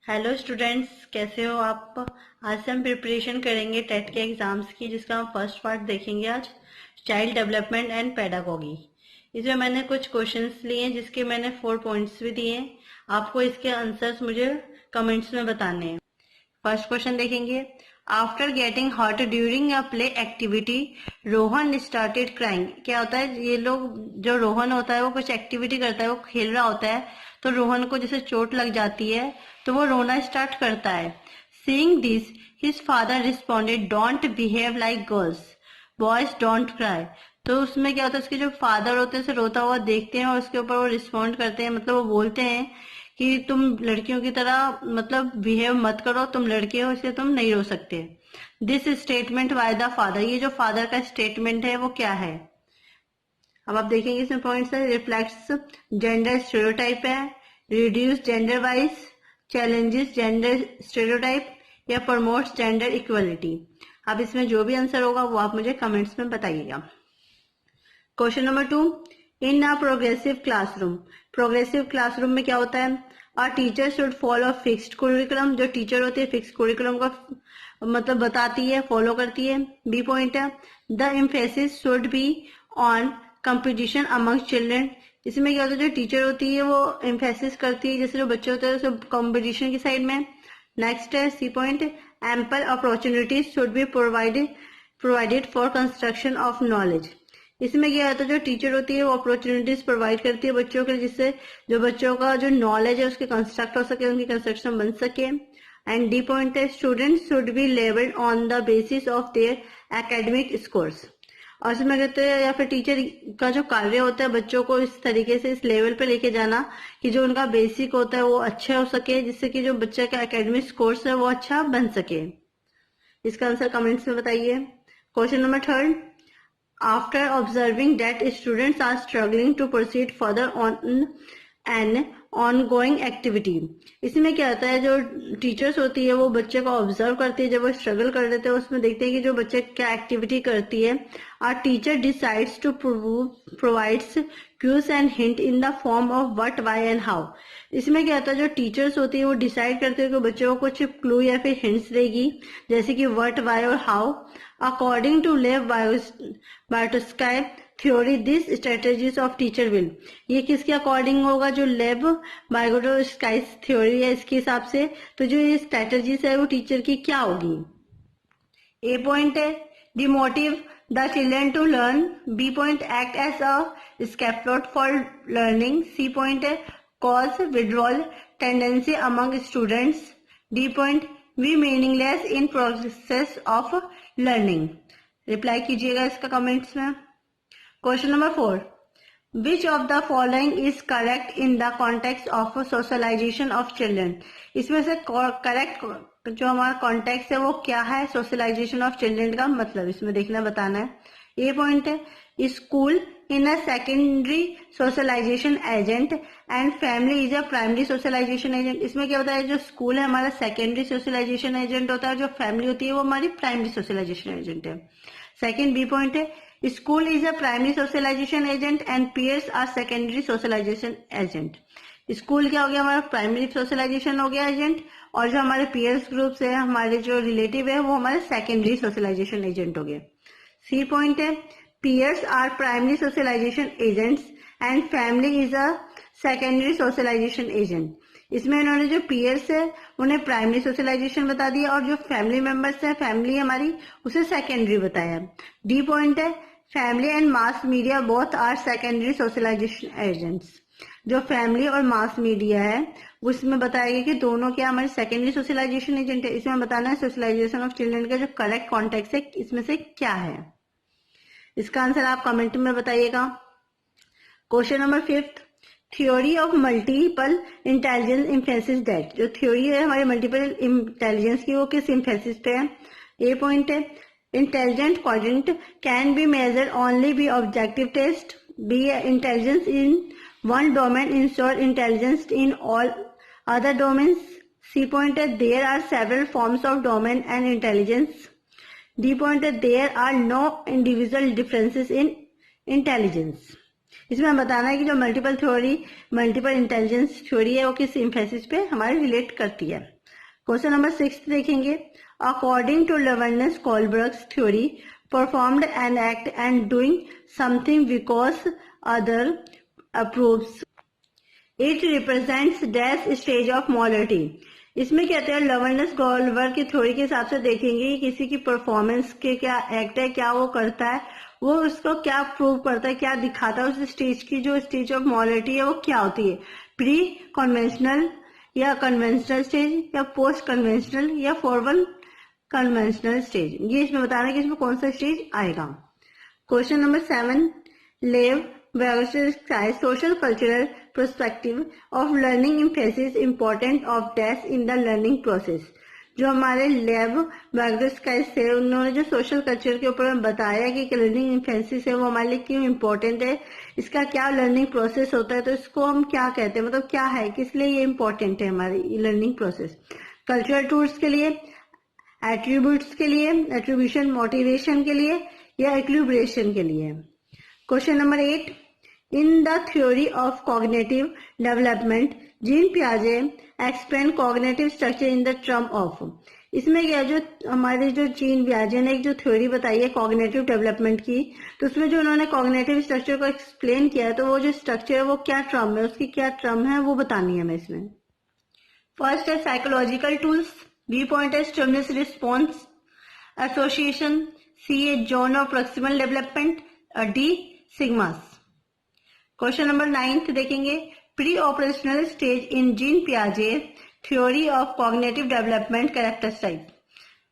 Hello students, कैसे हो आप। आज से हम प्रिपरेशन करेंगे टेट के एग्जाम्स की, जिसका हम फर्स्ट पार्ट देखेंगे आज, चाइल्ड डेवलपमेंट एंड पेडागोगी। इसमें मैंने कुछ क्वेश्चंस लिए हैं जिसके मैंने 4 पॉइंट्स भी दिए हैं। आपको इसके आंसर्स मुझे कमेंट्स में बताने हैं। फर्स्ट क्वेश्चन देखेंगे। After getting hurt during a play activity Rohan started crying. क्या होता है, ये लोग, जो रोहन होता है वो कुछ एक्टिविटी करता है, वो खेल रहा होता है, तो रोहन को जैसे चोट लग जाती है तो वो रोना स्टार्ट करता है। Seeing this his father responded, don't behave like girls, boys don't cry. तो उसमें क्या होता है, उसके जो फादर होते हैं उसे रोता हुआ देखते हैं और उसके ऊपर वो रिस्पॉन्ड करते हैं, मतलब वो बोलते हैं कि तुम लड़कियों की तरह मतलब बिहेव मत करो, तुम लड़के हो इसलिए तुम नहीं रो सकते। This statement by the father, ये जो फादर का स्टेटमेंट है वो क्या है। अब आप देखेंगे इसमें पॉइंट्स है। रिफ्लेक्ट्स जेंडर स्टेरियोटाइप है, reduce gender wise, challenges gender stereotype, या प्रमोट्स जेंडर इक्वलिटी। अब इसमें जो भी आंसर होगा वो आप मुझे कमेंट्स में बताइएगा। Question number 2, in a progressive classroom. Progressive classroom में क्या होता है, a teacher should follow fixed curriculum. जो टीचर होती है फिक्स कुरिकुलम का मतलब बताती है, फॉलो करती है। बी पॉइंट है, the emphasis should be on competition among children. इसमें क्या होता है, जो टीचर होती है वो एम्फेसिस करती है, जैसे जो बच्चे होते हैं सब कंपटीशन की साइड में। नेक्स्ट है C point, ample opportunities should be provided for construction of knowledge. इसमें क्या होता है, जो टीचर होती है वो अपॉर्चुनिटीज प्रोवाइड करती है बच्चों के लिए, जिससे जो बच्चों का जो नॉलेज है उसके कंस्ट्रक्ट हो सके, उनकी कंस्ट्रक्शन बन सके। एंड डी पॉइंट है, students should be levelled on the basis of their academic scores. और इसमें कहते हैं, या फिर टीचर का जो कार्य होता है बच्चों को इस तरीके से इस लेवल पे लेके जाना कि जो उनका बेसिक होता है वो अच्छा हो सके, जिससे कि जो बच्चे का एकेडमिक स्कोर्स है वो अच्छा बन सके। इसका आंसर कमेंट्स में बताइए। Question number 3, after observing that students are struggling to proceed further on an ongoing activity। इसमें क्या होता है, जो टीचर्स होती है वो बच्चे को ऑब्जर्व करती है, जब वो स्ट्रगल कर रहे थे उसमें देखते हैं कि जो बच्चे क्या एक्टिविटी करती है। Our teacher decides to provides cues and hint in the form of what, why and how. इसमें क्या होता है, जो टीचर्स होती है वो डिसाइड करते हैं कि बच्चों को कुछ क्लू या फिर हिंट्स देगी, जैसे कि व्हाट, व्हाई और how. According to Lev Vygotsky theory this strategies of teacher will. ये किसके अकॉर्डिंग होगा, जो लेब बायोटस्काई थ्योरी है इसके हिसाब से। तो जो ये स्ट्रेटेजीज है वो टीचर की क्या होगी। ए पॉइंट है, demotivate the children to learn. B point, act as a scaffold for learning. C point है, cause withdrawal tendency among students. D point, be meaningless in process of learning. Reply कीजिएगा इसका comments में। Question number 4, which of the following is correct in the context of socialization of children. इसमें से correct जो हमारा context है वो क्या है, सोशलाइजेशन ऑफ चिल्ड्रन का मतलब इसमें देखना बताना है। ए पॉइंट है, school in a secondary socialization agent and family is a primary socialization agent. इसमें क्या होता है, जो स्कूल है हमारा सेकेंडरी सोशलाइजेशन एजेंट होता है, जो फैमिली होती है वो हमारी प्राइमरी सोशलाइजेशन एजेंट है। सेकेंड बी पॉइंट है, school is a primary socialization agent and peers are secondary socialization agent. School क्या हो गया, हमारा प्राइमरी सोशलाइजेशन हो गया एजेंट, और जो हमारे पीयर्स ग्रुप्स है, हमारे जो रिलेटिव है, वो हमारे सेकेंडरी सोशलाइजेशन एजेंट हो गए। सी पॉइंट है, peers are primary socialization agents and family is a secondary socialization agent. इसमें इन्होंने जो पीयर्स है उन्हें प्राइमरी सोशलाइजेशन बता दिया, और जो फैमिली मेंबर्स है, फैमिली हमारी, उसे सेकेंडरी बताया। डी पॉइंट है, family and mass media both are secondary socialization agents. जो फैमिली और मास मीडिया है उसमें बताया गया कि दोनों क्या हमारे सेकेंडरी सोशलाइजेशन एजेंट है। इसमें बताना है सोशलाइजेशन ऑफ चिल्ड्रन का जो करेक्ट कॉन्टेक्स्ट है इसमें से क्या है। इसका आंसर आप कमेंट में बताइएगा। Question number 5, theory of multiple intelligence emphasis that. जो थ्योरी है हमारे मल्टीपल इंटेलिजेंस की वो किस एम्फेसिस पे है। ए पॉइंट है, intelligent quotient can be measured only by objective test. B है, intelligence in one domain ensure intelligence in all other domains. C point है, there are several forms of domain and intelligence. D point है, there are no individual differences in intelligence. इसमें हम बताना है कि जो multiple intelligence theory है वो किस एम्फेसिस पे हमारे रिलेट करती है। क्वेश्चन नंबर 6 देखेंगे। According to learners Kohlberg's theory, performed an act and doing something because other approves it represents dash stage of morality. इसमें कहते हैं लर्नर्स कोलबर्ग की थ्योरी के हिसाब से देखेंगे कि किसी की परफॉर्मेंस के क्या एक्ट है, क्या वो करता है, वो उसको क्या प्रूव करता है, क्या दिखाता है, उस स्टेज की जो स्टेज ऑफ मॉरलिटी है वो क्या होती है, प्री कन्वेंशनल या कन्वेंशनल स्टेज या पोस्ट कन्वेंशनल या फॉरवर्ड कन्वेंशनल स्टेज। ये इसमें बताना है कि इसमें कौन सा स्टेज आएगा। क्वेश्चन नंबर 7, लेव social cultural perspective of learning emphasis important of dash in the learning process। जो हमारे लैब बैगर्स है उन्होंने जो सोशल कल्चर के ऊपर बताया कि लर्निंग एम्फेसिस है वो हमारे लिए क्यों इम्पोर्टेंट है, इसका क्या लर्निंग प्रोसेस होता है, तो इसको हम क्या कहते हैं, मतलब क्या है, किस लिए ये इम्पोर्टेंट है हमारी लर्निंग प्रोसेस। कल्चरल टूल्स के लिए, एट्रीब्यूट्स के लिए, एट्रीब्यूशन मोटिवेशन के लिए या इक्विलिब्रेशन के लिए। Question number 8, In the theory of cognitive development, Jean Piaget explained cognitive structure in the term of। इसमें क्या जो हमारे जो जीन पियाजे ने एक जो थ्योरी बताई है कॉग्निटिव डेवलपमेंट की, तो उसमें जो उन्होंने कॉग्निटिव स्ट्रक्चर को एक्सप्लेन किया है, तो वो जो स्ट्रक्चर है वो क्या टर्म है, उसकी क्या टर्म है वो बतानी है हमें इसमें। फर्स्ट है साइकोलॉजिकल टूल्स, बी पॉइंट है स्टिमुलस रिस्पॉन्स एसोसिएशन, सी है zone of proximal development, D sigmas. Question number 9 देखेंगे। Pre operational stage in Jean पियाजे theory of cognitive development characteristic.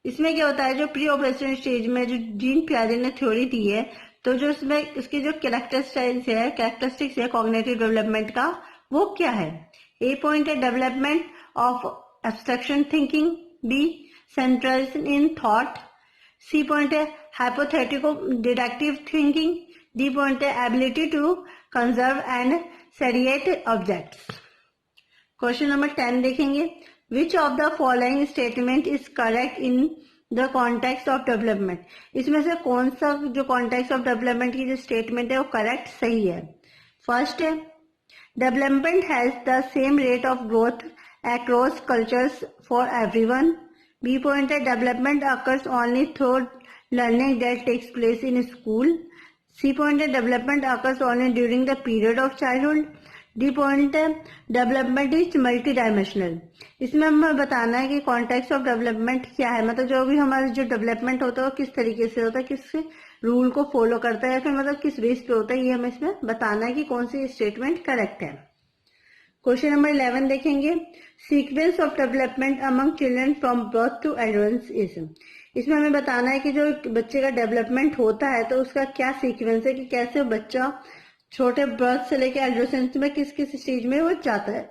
इसमें क्या होता है, जो प्री ऑपरेशनल स्टेज में जो जीन पियाजे ने थ्योरी दी है, तो जो इसमें उसकी जो कैरेक्टरिस्टिक्स है कॉग्निटिव डेवलपमेंट का, वो क्या है। ए पॉइंट है development of abstraction thinking, B centralization in thought, C point है hypothetico deductive thinking, D point है ability to conserve and seriate objects. Question number 10 देखेंगे। Which of the following statement is correct in the context of development. इसमें से कौन सा जो context of development की जो स्टेटमेंट है वो करेक्ट सही है। फर्स्ट है development has the same rate of growth across cultures for everyone. B point है development occurs only through learning that takes place in school. C point है development occurs only during the period of childhood. D point है development is multi dimensional. इसमें हमें बताना है कि context of development क्या है, मतलब जो भी हमारा जो डेवलपमेंट होता है वो किस तरीके से होता है, किस रूल को फॉलो करता है, या फिर मतलब किस बेस पे होता है, ये हमें इसमें बताना है कि कौन सी स्टेटमेंट करेक्ट है। क्वेश्चन नंबर 11 देखेंगे। Sequence of development among children from birth to adult is. इसमें हमें बताना है कि जो बच्चे का डेवलपमेंट होता है तो उसका क्या सीक्वेंस है, कि कैसे बच्चा छोटे बर्थ से लेकर एडोलेसेंस में किस किस स्टेज में वो जाता है।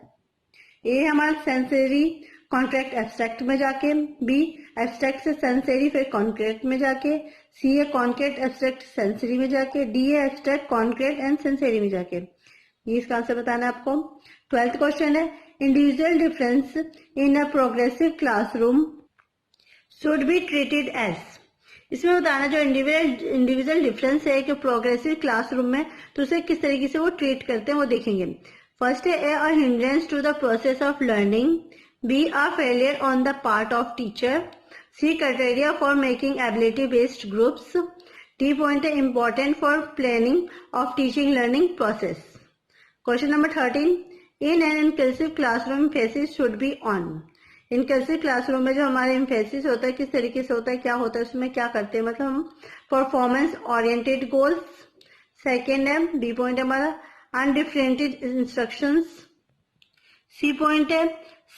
ए हमारा सेंसरी कॉन्ट्रैक्ट एब्स्ट्रैक्ट में जाके, बी एब्स्ट्रैक्ट से सेंसरी फिर कॉन्क्रीट में जाके, सी है कॉन्क्रीट एब्स्ट्रैक्ट सेंसरी में जाके, डी है एब्स्ट्रैक्ट कॉन्क्रीट एंड सेंसरी में जाके। ये इसका आंसर बताना है आपको। 12th क्वेश्चन है। Individual difference in a progressive classroom should be treated as. इसमें बताना जो इंडिविजुअल डिफरेंस है कि प्रोग्रेसिव क्लासरूम में, तो उसे किस तरीके से वो ट्रीट करते हैं वो देखेंगे। फर्स्ट है a hindrance to the process of learning, B a failure on the part of teacher, C criteria for making ability based groups, D point है important for planning of teaching learning process. Question number 13। In an inclusive classroom emphasis should be on. Inclusive classroom में जो हमारे emphasis होता है किस तरीके से होता है, क्या होता है, उसमें क्या करते हैं, मतलब हम परफॉर्मेंस ओरिएंटेड गोल्स। सेकेंड है बी पॉइंट है हमारा अनडिफरेंटेड इंस्ट्रक्शंस, सी पॉइंट है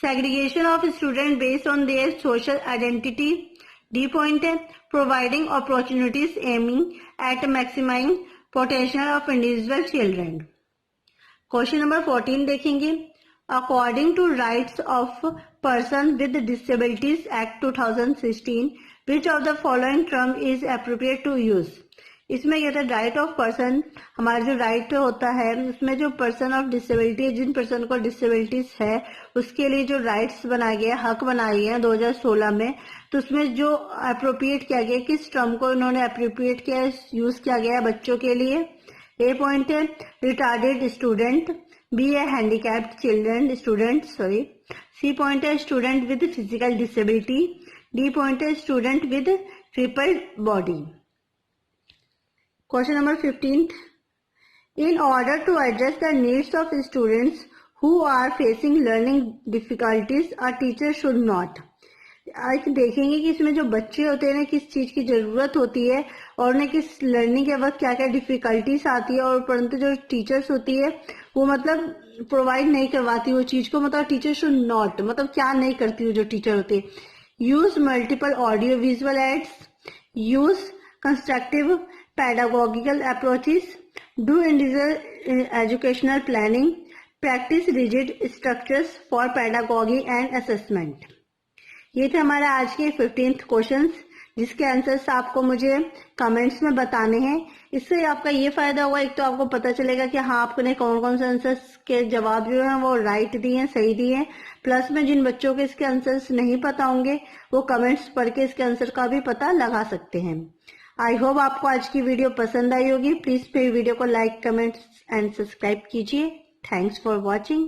segregation of student based on their social identity, D point है providing opportunities aiming at maximizing potential of individual children. Question number 14 देखेंगे। According to rights of person with disabilities act 2016, which of the following term is appropriate to use. इसमें यह था right of person, हमारा जो right होता है उसमें जो पर्सन ऑफ डिसेबिलिटी, जिन पर्सन को डिसेबिलिटीज है उसके लिए जो राइट्स बनाए गए, हक बनाए गए हैं 2016 में, तो उसमें जो अप्रोप्रिएट किया गया, किस टर्म को इन्होंने अप्रोप्रिएट किया, यूज किया गया बच्चों के लिए। ए पॉइंट है रिटार्डेड स्टूडेंट, बी है handicapped children student, C point है student with physical disability, D point है student with crippled body. Question number 15. In order to address the needs of students who are facing learning difficulties, a teacher should not. आज देखेंगे कि इसमें जो बच्चे होते हैं ना किस चीज की जरूरत होती है और उन्हें किस लर्निंग के वक्त क्या क्या डिफिकल्टीज आती है, और परंतु जो टीचर्स होती है वो मतलब प्रोवाइड नहीं करवाती वो चीज को, मतलब टीचर शुड नॉट, मतलब क्या नहीं करती वो जो टीचर होती है. Use multiple audio visual aids, use constructive pedagogical approaches, do individual educational planning, practice rigid structures for pedagogy and assessment. ये थे हमारे आज के 15th क्वेश्चंस, जिसके आंसर्स आपको मुझे कमेंट्स में बताने हैं. इससे आपका ये फायदा होगा, एक तो आपको पता चलेगा कि हाँ आपने कौन कौन से आंसर्स के जवाब जो है वो राइट दिए हैं, सही दिए हैं. प्लस में जिन बच्चों के इसके आंसर्स नहीं पता होंगे वो कमेंट्स पढ़ के इसके आंसर का भी पता लगा सकते हैं. आई होप आपको आज की वीडियो पसंद आई होगी. प्लीज मेरी वीडियो को लाइक, कमेंट एंड सब्सक्राइब कीजिए. Thanks for watching.